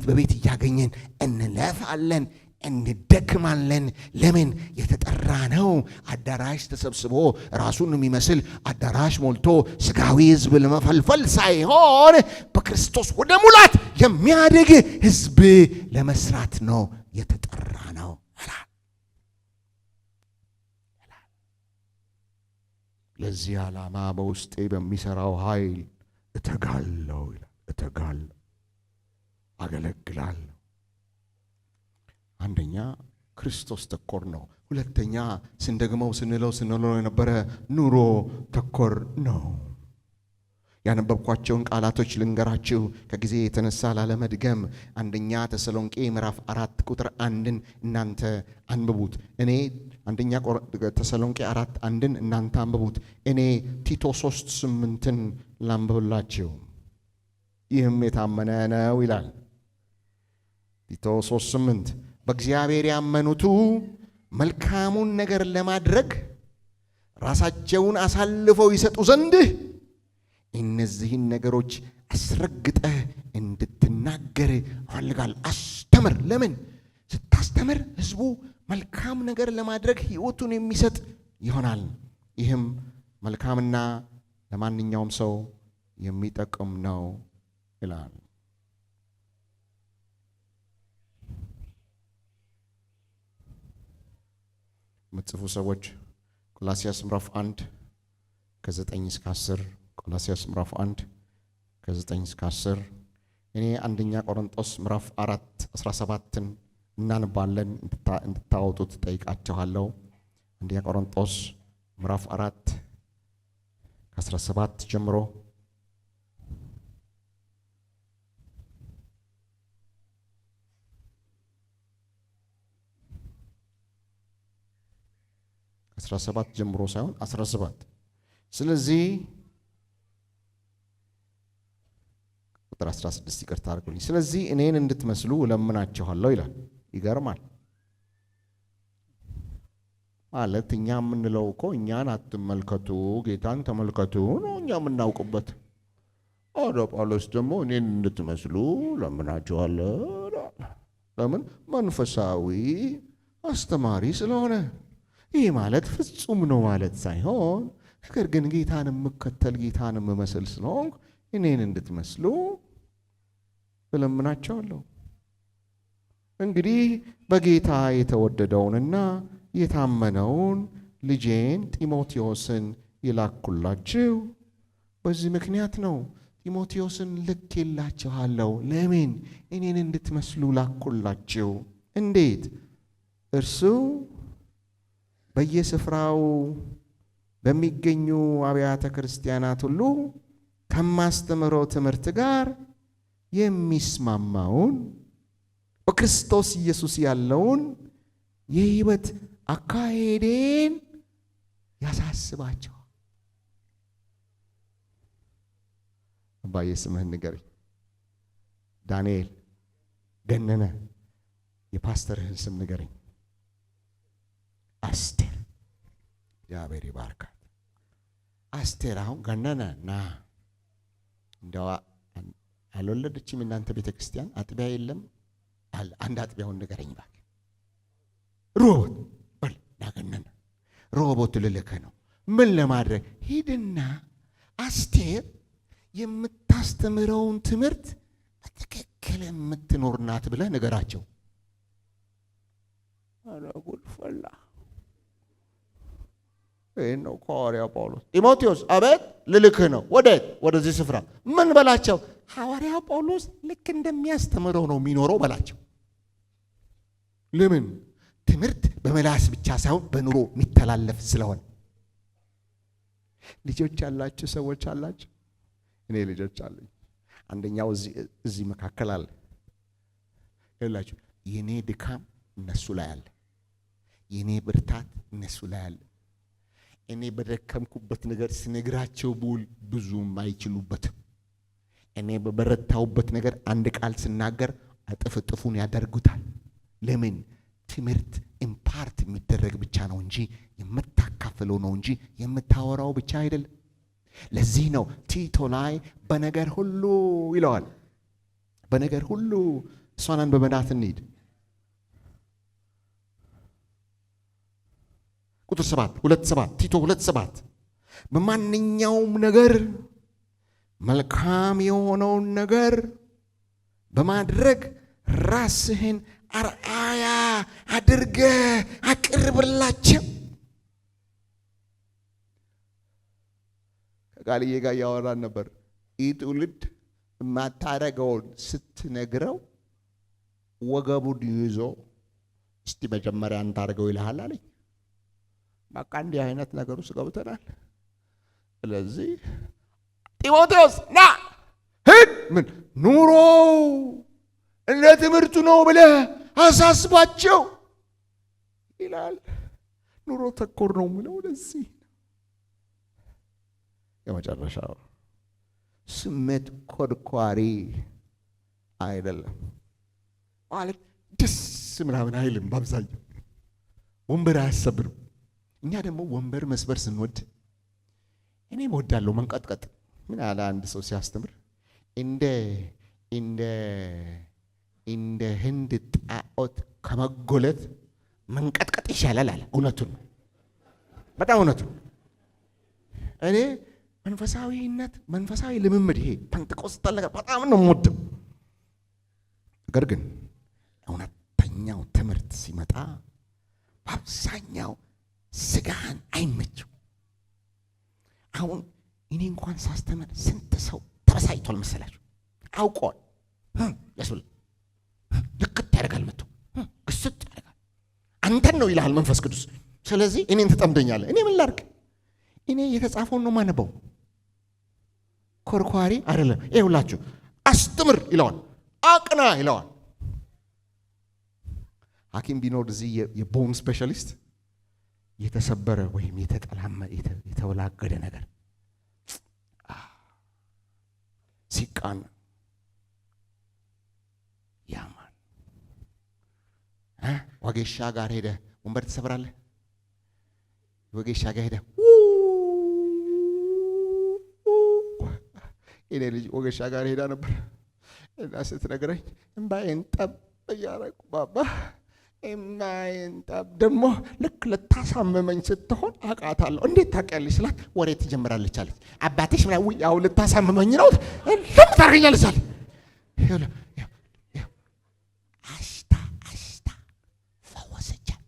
በቤት እያገኘን እንለፋለን፣ እንደክማለን። ለምን? የተጠራ ነው። አዳራሽ ተሰብስቦ ራሱን የሚመስል አዳራሽ ሞልቶ ስጋዊ ሕዝብ ለመፈልፈል ሳይሆን በክርስቶስ ወደ ሙላት የሚያድግ ሕዝብ ለመስራት ነው የተጠራ ነው። ለዚህ ዓላማ በውስጤ በሚሰራው ኃይል እተጋለሁ ይላል። እተጋለሁ፣ አገለግላለሁ። አንደኛ ክርስቶስ ተኮር ነው። ሁለተኛ ስንደግመው ስንለው የነበረ ኑሮ ተኮር ነው። ያነበብኳቸውን ቃላቶች ልንገራችሁ ከጊዜ የተነሳ ላለመድገም። አንደኛ ተሰሎንቄ ምዕራፍ 4 ቁጥር 1ን እናንተ አንብቡት። እኔ አንደኛ ተሰሎንቄ 4:1ን እናንተ አንብቡት። እኔ ቲቶ 3:8ን ላንብብላችሁ። ይህም የታመነ ነው ይላል ቲቶ 3:8 በእግዚአብሔር ያመኑቱ መልካሙን ነገር ለማድረግ ራሳቸውን አሳልፈው ይሰጡ ዘንድ እነዚህን ነገሮች አስረግጠህ እንድትናገር አፈልጋለሁ። አስተምር። ለምን? ስታስተምር ሕዝቡ መልካም ነገር ለማድረግ ሕይወቱን የሚሰጥ ይሆናል። ይህም መልካምና ለማንኛውም ሰው የሚጠቅም ነው ይላል። የምትጽፉ ሰዎች ቆላስይስ ምዕራፍ 1 ከ9 እስከ 10 ቆላስይስ ምዕራፍ 1 ከ9 እስከ 10 እኔ አንደኛ ቆሮንቶስ ምዕራፍ 4:17ን እናንባለን እንድታወጡት ጠይቃችኋለሁ። አንደኛ ቆሮንቶስ ምዕራፍ 4 ከ17 ጀምሮ ከ17 ጀምሮ ሳይሆን 17 ስለዚህ ቁጥር 16 ይቅርታ አድርጉልኝ። ስለዚህ እኔን እንድትመስሉ እለምናችኋለሁ ይላል። ይገርማል ማለት እኛ የምንለው እኮ እኛን አትመልከቱ ጌታን ተመልከቱ ነው እኛ የምናውቅበት። ጳውሎስ ደግሞ እኔን እንድትመስሉ እለምናችኋለሁ። ለምን? መንፈሳዊ አስተማሪ ስለሆነ። ይህ ማለት ፍጹም ነው ማለት ሳይሆን ነገር ግን ጌታን የምከተል ጌታን የምመስል ስለሆንኩ እኔን እንድትመስሉ እለምናችኋለሁ። እንግዲህ በጌታ የተወደደውንና የታመነውን ልጄን ጢሞቴዎስን ይላኩላችሁ በዚህ ምክንያት ነው። ጢሞቴዎስን ልኬላችኋለሁ። ለምን? እኔን እንድትመስሉ ላኩላችሁ። እንዴት? እርሱ በየስፍራው በሚገኙ አብያተ ክርስቲያናት ሁሉ ከማስተምረው ትምህርት ጋር የሚስማማውን በክርስቶስ ኢየሱስ ያለውን የሕይወት አካሄዴን ያሳስባቸዋል። አባዬ ስምህን ንገረኝ። ዳንኤል ገነነ። የፓስተርህን ስም ንገረኝ። አስቴር። እግዚአብሔር ይባርካት። አስቴር አሁን ገነነ ና እንደው አልወለደችም እናንተ ቤተክርስቲያን አጥቢያ የለም አለ። አንድ አጥቢያውን ንገረኝ እባክህ። ሮቦት በል ናገነን ሮቦት ልልከ ነው። ምን ለማድረግ? ሂድና አስቴር የምታስተምረውን ትምህርት በትክክል የምትኖር ናት ብለህ ንገራቸው። አረ ጉድ ፈላ። ነው ሐዋርያው ጳውሎስ ጢሞቴዎስ አቤት ልልክህ ነው። ወዴት? ወደዚህ ስፍራ። ምን በላቸው? ሐዋርያው ጳውሎስ ልክ እንደሚያስተምረው ነው የሚኖረው በላቸው። ለምን? ትምህርት በመላስ ብቻ ሳይሆን በኑሮ የሚተላለፍ ስለሆነ። ልጆች ያላችሁ ሰዎች አላችሁ? እኔ ልጆች አሉኝ። አንደኛው እዚህ መካከል አለ። ይላችሁ የኔ ድካም እነሱ ላይ አለ፣ የኔ ብርታት እነሱ ላይ አለ። እኔ በደከምኩበት ነገር ስነግራቸው ቡል ብዙም አይችሉበትም። እኔ በበረታውበት ነገር አንድ ቃል ስናገር አጥፍጥፉን ያደርጉታል። ለምን? ትምህርት ኢምፓርት የሚደረግ ብቻ ነው እንጂ የምታካፍለው ነው እንጂ የምታወራው ብቻ አይደለም። ለዚህ ነው ቲቶ ላይ በነገር ሁሉ ይለዋል። በነገር ሁሉ እሷን በመናት እንሂድ። ቁጥር 7 2:7 ቲቶ 2:7 በማንኛውም ነገር መልካም የሆነውን ነገር በማድረግ ራስህን አርአያ አድርገህ አቅርብላቸው። ከቃልዬ ጋር ያወራን ነበር። ይህ ትውልድ የማታረገውን ስትነግረው ወገቡን ይዞ እስቲ መጀመሪያ እንታረገው ይልሃል አለኝ። በቃ እንዲህ አይነት ነገር ውስጥ ገብተናል። ስለዚህ ጢሞቴዎስ ና ሂድ፣ ምን ኑሮ እንደ ትምህርቱ ነው ብለህ አሳስባቸው ይላል። ኑሮ ተኮር ነው የሚለው ለዚህ የመጨረሻው ስሜት ኮርኳሪ አይደለም ማለት ደስ ምናምን አይልም። በአብዛኛው ወንበር አያሰብርም። እኛ ደግሞ ወንበር መስበር ስንወድ እኔ እወዳለሁ መንቀጥቀጥ። ምን አለ አንድ ሰው ሲያስተምር እንደ ህንድ ጣዖት ከመጎለት መንቀጥቀጥ ይሻላል አለ። እውነቱን ነው፣ በጣም እውነቱን። እኔ መንፈሳዊነት መንፈሳዊ ልምምድ ይሄ ፔንቴኮስታል ነገር በጣም ነው የምወደው። ነገር ግን እውነተኛው ትምህርት ሲመጣ በአብዛኛው ስጋን አይመችም። አሁን እኔ እንኳን ሳስተምር ስንት ሰው ተበሳጭቷል መሰላችሁ? አውቀዋል። ያሱል ልክት ያደርጋል፣ መጥቶ ግስጥ ያደርጋል። አንተን ነው ይልሃል መንፈስ ቅዱስ። ስለዚህ እኔን ትጠምደኛለህ። እኔ ምን ላድርግ? እኔ የተጻፈውን ነው ማነበው። ኮርኳሪ አይደለም። ይኸውላችሁ አስተምር ይለዋል፣ አቅና ይለዋል። ሐኪም ቢኖር እዚህ የቦን ስፔሻሊስት የተሰበረ ወይም የተወላገደ ነገር ሲቃን ያማን ወጌሻ ጋር ሄደ ወንበር ትሰብራለህ። ወጌሻ ጋር ሄደ እኔ ልጅ ወጌሻ ጋር ሄዳ ነበር እና ስትነግረኝ እምባዬን ጠብ እያረኩ ባባ እምባዬን ጠብ ደግሞ ልክ ልታሳመመኝ ስትሆን አውቃታለሁ። እንዴት ታውቂያለሽ ስላት ወሬ ትጀምራለች አለች። አባትሽ ምናምን ያው ልታሳመመኝ ነው ለምን ታደርገኛለች አለ። አሽታ ፈወሰቻት።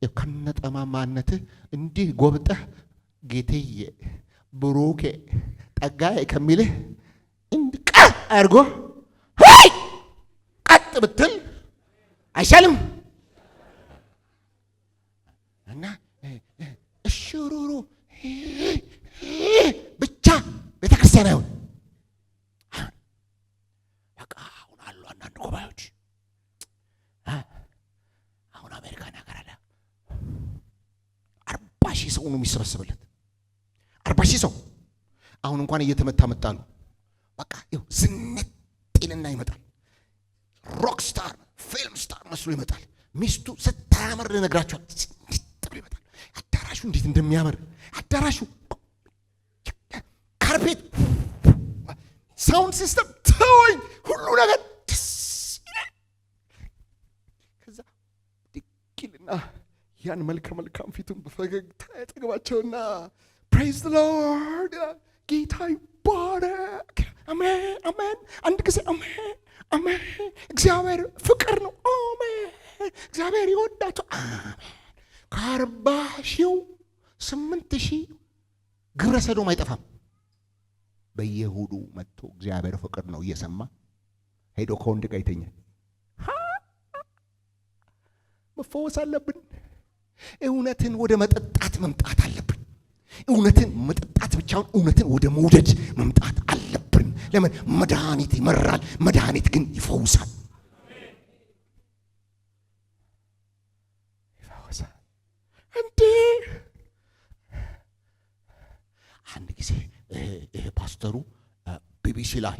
ከነጠማማነትህ እንዲህ ጎብጠህ ጌቴዬ ብሩኬ ጠጋዬ ከሚልህ እንድቀ አድርጎ ቀጥ ብትል አይሻልም? እና እሽሩሩ ብቻ ቤተክርስቲያን አይሆን። በቃ አሁን አሉ አንዳንድ ጉባኤዎች አሁን አሜሪካን ሀገር አለ 40,000 ሰው ነው የሚሰበሰብለት። 40,000 ሰው አሁን እንኳን እየተመታ መጣሉ። በቃ ይኸው ዝንጥ ይልና ይመጣል። ሮክ ስታር ፊልም ስታር መስሎ ይመጣል። ሚስቱ ስታምር ልነግራችኋል። ዝንጥ ብሎ ይመጣል። አዳራሹ እንዴት እንደሚያምር አዳራሹ ካርፔት፣ ሳውንድ ሲስተም ተወኝ፣ ሁሉ ነገር ደስ ይላል። ከዛ ድቅልና ያን መልካም ፊቱን በፈገግታ ያጠግባቸውና ፕሬዝ ዘ ሎርድ ጌታ ይባረክ፣ አሜን አሜን። አንድ ጊዜ አሜን አሜን። እግዚአብሔር ፍቅር ነው፣ አሜን። እግዚአብሔር ይወዳቸው፣ አሜን። ከ40,000 8,000 ግብረ ሰዶም አይጠፋም። በየሁዱ መጥቶ እግዚአብሔር ፍቅር ነው እየሰማ ሄዶ ከወንድ ጋር ይተኛል። መፈወስ አለብን። እውነትን ወደ መጠጣት መምጣት አለብን። እውነትን መጠጣት ብቻውን እውነትን ወደ መውደድ መምጣት አለብን። ለምን? መድኃኒት ይመራል፣ መድኃኒት ግን ይፈውሳል። ይፈውሳል። እንዴ አንድ ጊዜ ፓስተሩ ቢቢሲ ላይ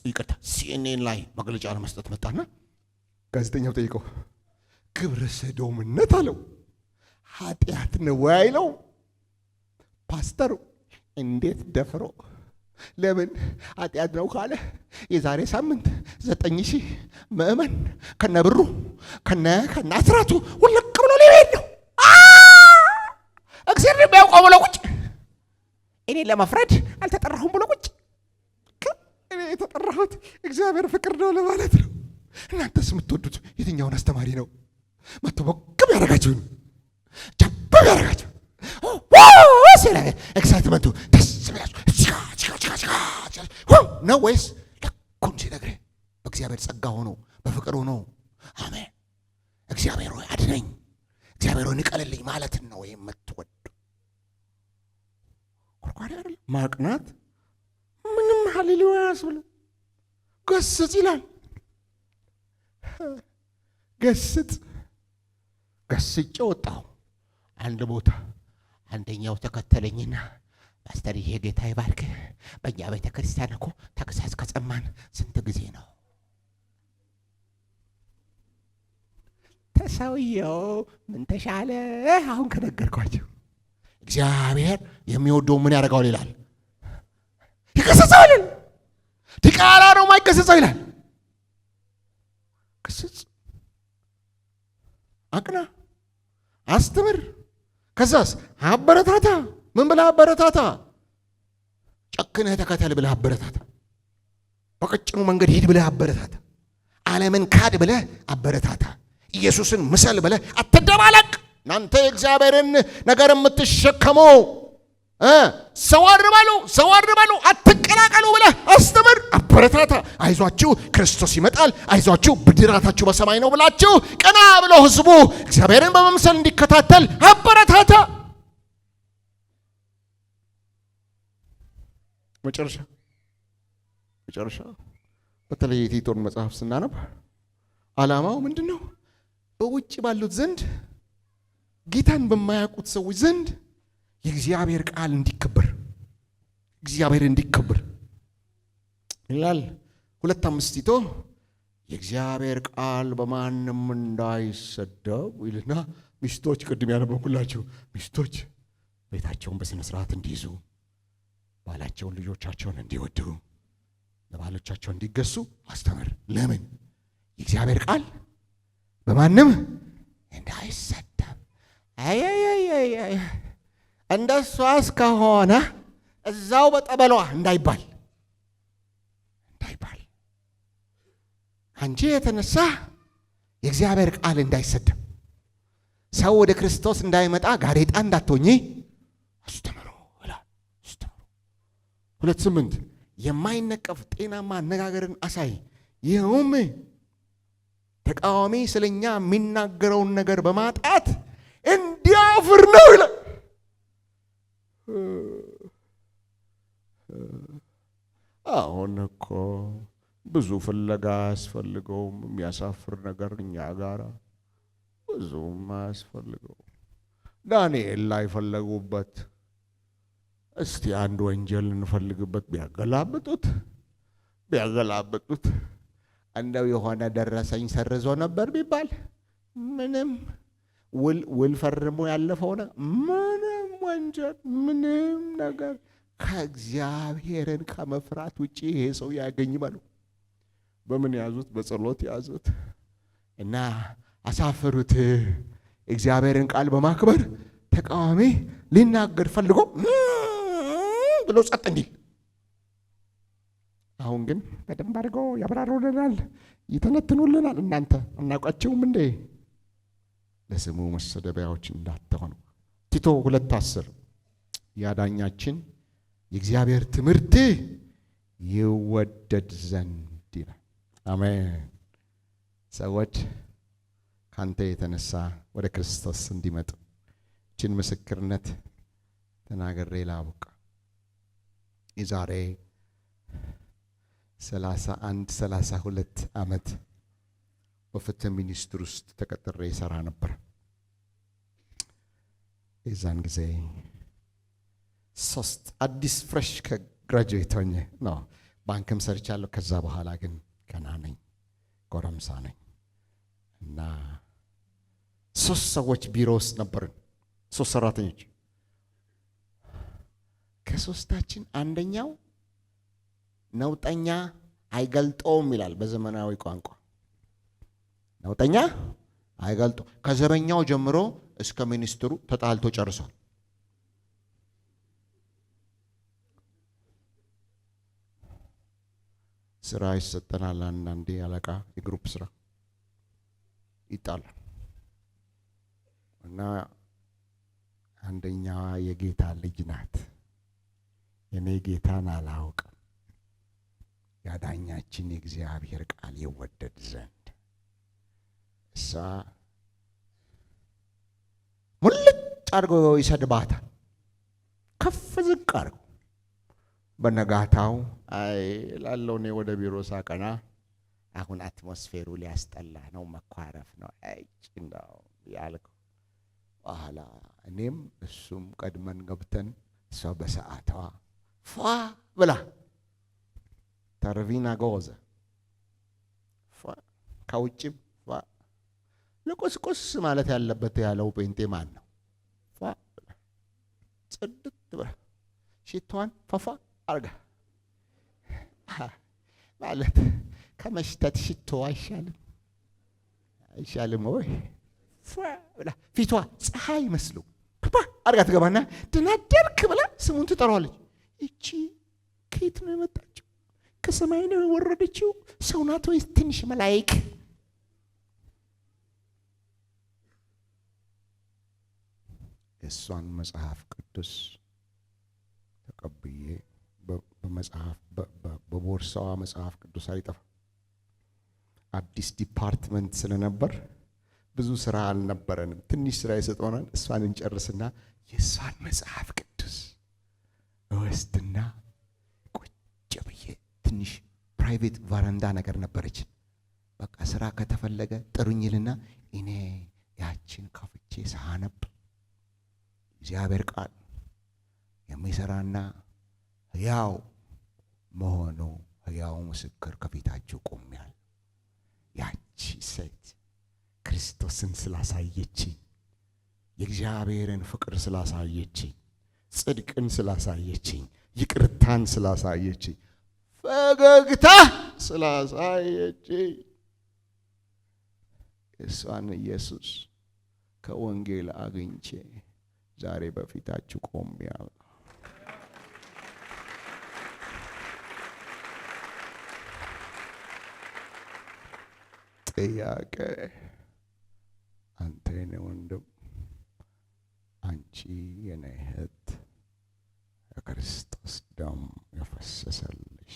ይቅርታ ሲኤንኤን ላይ መግለጫ ለመስጠት መጣና ጋዜጠኛው ጠይቀው ግብረ ሰዶምነት አለው ኃጢአት ነው አይለው። ፓስተሩ እንዴት ደፍሮ ለምን ኃጢአት ነው ካለ የዛሬ ሳምንት 9,000 ምእመን ከነብሩ ከነአስራቱ ውልቅ ብሎ ሊሄድ ነው። እግዚአብሔር የሚያውቀው ብሎ ቁጭ፣ እኔ ለመፍረድ አልተጠራሁም ብሎ ቁጭ። እኔ የተጠራሁት እግዚአብሔር ፍቅር ነው ለማለት ነው። እናንተስ የምትወዱት የትኛውን አስተማሪ ነው? መጥቶ በቅም ያደረጋችሁን ጀበብ ያደረጋችሁ ስለ ኤክሳይትመንቱ ደስ ብላችሁ ነው ወይስ ልኩን ሲነግርህ በእግዚአብሔር ጸጋ ሆኖ በፍቅር ሆኖ አሜን እግዚአብሔር ሆይ አድነኝ፣ እግዚአብሔር ሆይ ንቀልልኝ ማለትን ነው ወይም የምትወዱ? ኮርኳሪ አይደለም። ማቅናት ምንም ሃሌሉያ ያስብለ ገስጽ ይላል። ገስጬ ወጣሁ አንድ ቦታ። አንደኛው ተከተለኝና ፓስተር ይሄ ጌታ ይባርክ፣ በእኛ ቤተ ክርስቲያን እኮ ተግሳጽ ከጸማን ስንት ጊዜ ነው? ተሰውየው ምን ተሻለ? አሁን ከነገርኳቸው እግዚአብሔር የሚወደው ምን ያደርገዋል ይላል? ይገስጸው ይላል። ዲቃላ ነው ማይገስጸው ይላል። ገስጽ፣ አቅና፣ አስተምር። ከዛስ አበረታታ። ምን ብለህ አበረታታ? ጨክነህ ተከተል ብለህ አበረታታ። በቀጭኑ መንገድ ሂድ ብለህ አበረታታ። ዓለምን ካድ ብለህ አበረታታ። ኢየሱስን ምሰል ብለህ አትደባለቅ። እናንተ የእግዚአብሔርን ነገር የምትሸከሙ ሰው አድርበሉ አትቀላቀሉ ብለህ አስተምር፣ አበረታታ። አይዟችሁ ክርስቶስ ይመጣል፣ አይዟችሁ ብድራታችሁ በሰማይ ነው ብላችሁ ቀና ብሎ ህዝቡ እግዚአብሔርን በመምሰል እንዲከታተል አበረታታ። መጨረሻ በተለይ የቲቶን መጽሐፍ ስናነብ ዓላማው ምንድን ነው? በውጭ ባሉት ዘንድ ጌታን በማያውቁት ሰዎች ዘንድ የእግዚአብሔር ቃል እንዲከበር ይላል። 2:5 ቲቶ የእግዚአብሔር ቃል በማንም እንዳይሰደብ ይልና ሚስቶች፣ ቅድም ያነበብኩላችሁ ሚስቶች ቤታቸውን በስነ ስርዓት እንዲይዙ፣ ባላቸውን ልጆቻቸውን እንዲወዱ፣ ለባሎቻቸው እንዲገሱ አስተምር። ለምን? የእግዚአብሔር ቃል በማንም እንዳይሰደብ። እንደሷስ ከሆነ እዛው በጠበሏ እንዳይባል አንቺ የተነሳ የእግዚአብሔር ቃል እንዳይሰደብ፣ ሰው ወደ ክርስቶስ እንዳይመጣ ጋሬጣ እንዳትሆኚ አስተምሩ ይላል። 2:8 የማይነቀፍ ጤናማ አነጋገርን አሳይ፣ ይኸውም ተቃዋሚ ስለኛ የሚናገረውን ነገር በማጣት እንዲያፍር ነው ይላል። አሁን እኮ ብዙ ፍለጋ አያስፈልገውም። የሚያሳፍር ነገር እኛ ጋር ብዙም አያስፈልገው። ዳንኤል ላይ ፈለጉበት። እስቲ አንድ ወንጀል እንፈልግበት። ቢያገላብጡት እንደው የሆነ ደረሰኝ ሰርዞ ነበር ቢባል ምንም ውል ፈርሞ ያለፈው ምንም ወንጀል ምንም ነገር ከእግዚአብሔርን ከመፍራት ውጪ ይሄ ሰው ያገኝማሉ። በምን ያዙት? በጸሎት ያዙት እና አሳፈሩት። እግዚአብሔርን ቃል በማክበር ተቃዋሚ ሊናገር ፈልጎ ብሎ ጸጥ እንዲል። አሁን ግን በደንብ አድርገው ያብራሩልናል፣ ይተነትኑልናል። እናንተ አናውቃቸውም እንዴ? ለስሙ መሰደቢያዎች እንዳትሆኑ። ቲቶ 2:10 ያዳኛችን የእግዚአብሔር ትምህርት ይወደድ ዘንድ ይላል። አሜን። ሰዎች ካንተ የተነሳ ወደ ክርስቶስ እንዲመጡ እችን ምስክርነት ተናግሬ ላብቃ። የዛሬ 32 ዓመት በፍትህ ሚኒስቴር ውስጥ ተቀጥሬ ይሰራ ነበር። የዛን ጊዜ 3 አዲስ ፍሬሽ ከግራጁዌት ሆኜ ነው ባንክም ሰርቻለሁ። ከዛ በኋላ ግን ገና ነኝ፣ ጎረምሳ ነኝ እና 3 ሰዎች ቢሮ ውስጥ ነበርን፣ 3 ሰራተኞች። ከ3ታችን አንደኛው ነውጠኛ አይገልጠውም ይላል በዘመናዊ ቋንቋ። ነውጠኛ አይገልጦ ከዘበኛው ጀምሮ እስከ ሚኒስትሩ ተጣልቶ ጨርሷል። ስራ ይሰጠናል። አንዳንዴ አለቃ የግሩፕ ስራ ይጣላል እና አንደኛዋ የጌታ ልጅ ናት። የኔ ጌታን አላውቅም፣ ያዳኛችን የእግዚአብሔር ቃል ይወደድ ዘንድ እሷ ሙልጭ አድርጎ ይሰድባታል፣ ከፍ ዝቅ አድርጎ። በነጋታው አይ ላለው እኔ ወደ ቢሮ ሳቀና አሁን አትሞስፌሩ ሊያስጠላ ነው፣ መኳረፍ ነው እንደው ያልኩ። በኋላ እኔም እሱም ቀድመን ገብተን እሷ በሰዓቷ ፏ ብላ ተርቪና ጎዘ ከውጭም ፏ ለቆስቆስ ማለት ያለበት ያለው ጴንጤ ማን ነው? ፏ ብላ ጽድት ብላ ሽቷን ፈፋ አርጋ ማለት ከመሽተት ሽቶ አይሻልም ወይ? ፏ ብላ ፊቷ ፀሐይ መስሎ ፓ አርጋ ትገባና ድናደርክ ብላ ስሙን ትጠራዋለች። እቺ ከየት ነው የመጣችው? ከሰማይ ነው የወረደችው? ሰው ናት ወይስ ትንሽ መላእክ? እሷን መጽሐፍ ቅዱስ ተቀብዬ በመጽሐፍ በቦርሳዋ መጽሐፍ ቅዱስ አይጠፋ። አዲስ ዲፓርትመንት ስለነበር ብዙ ስራ አልነበረንም። ትንሽ ስራ ይሰጠናል። እሷን እንጨርስና የእሷን መጽሐፍ ቅዱስ እወስድና ቁጭ ብዬ ትንሽ ፕራይቬት ቫራንዳ ነገር ነበረች። በቃ ስራ ከተፈለገ ጥሩኝልና እኔ ያችን ከፍቼ ሳነብ እግዚአብሔር ቃል የሚሰራና ሕያው መሆኑ ሕያው ምስክር ከፊታችሁ ቆሜያለሁ። ያቺ ሴት ክርስቶስን ስላሳየችኝ፣ የእግዚአብሔርን ፍቅር ስላሳየችኝ፣ ጽድቅን ስላሳየችኝ፣ ይቅርታን ስላሳየችኝ፣ ፈገግታ ስላሳየችኝ እሷን ኢየሱስ ከወንጌል አግኝቼ ዛሬ በፊታችሁ ቆሜያለሁ። ጥያቄ አንተ የኔ ወንድም፣ አንቺ የኔ እህት፣ የክርስቶስ ደም የፈሰሰልሽ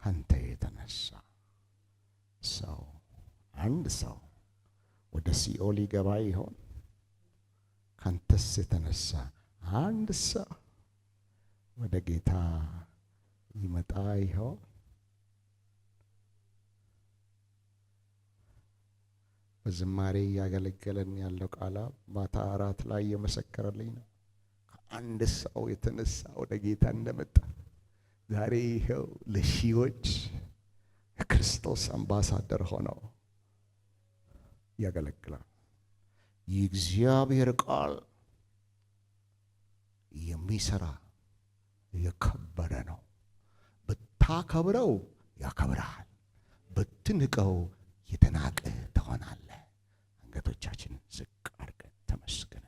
ካንተ የተነሳ አንድ ሰው ወደ ሲኦል ይገባ ይሆን? ካንተስ የተነሳ አንድ ሰው ወደ ጌታ ይመጣ ይሆን? በዝማሬ እያገለገለን ያለው ቃላ ማታ 4 ላይ የመሰከረልኝ ነው። ከአንድ ሰው የተነሳ ወደ ጌታ እንደመጣ ዛሬ ይኸው ለሺዎች የክርስቶስ አምባሳደር ሆነው ያገለግላል። የእግዚአብሔር ቃል የሚሰራ የከበረ ነው። ብታከብረው ያከብርሃል፣ ብትንቀው የተናቀ ትሆናለህ። አንገቶቻችንን ዝቅ አድርገን ተመስገን።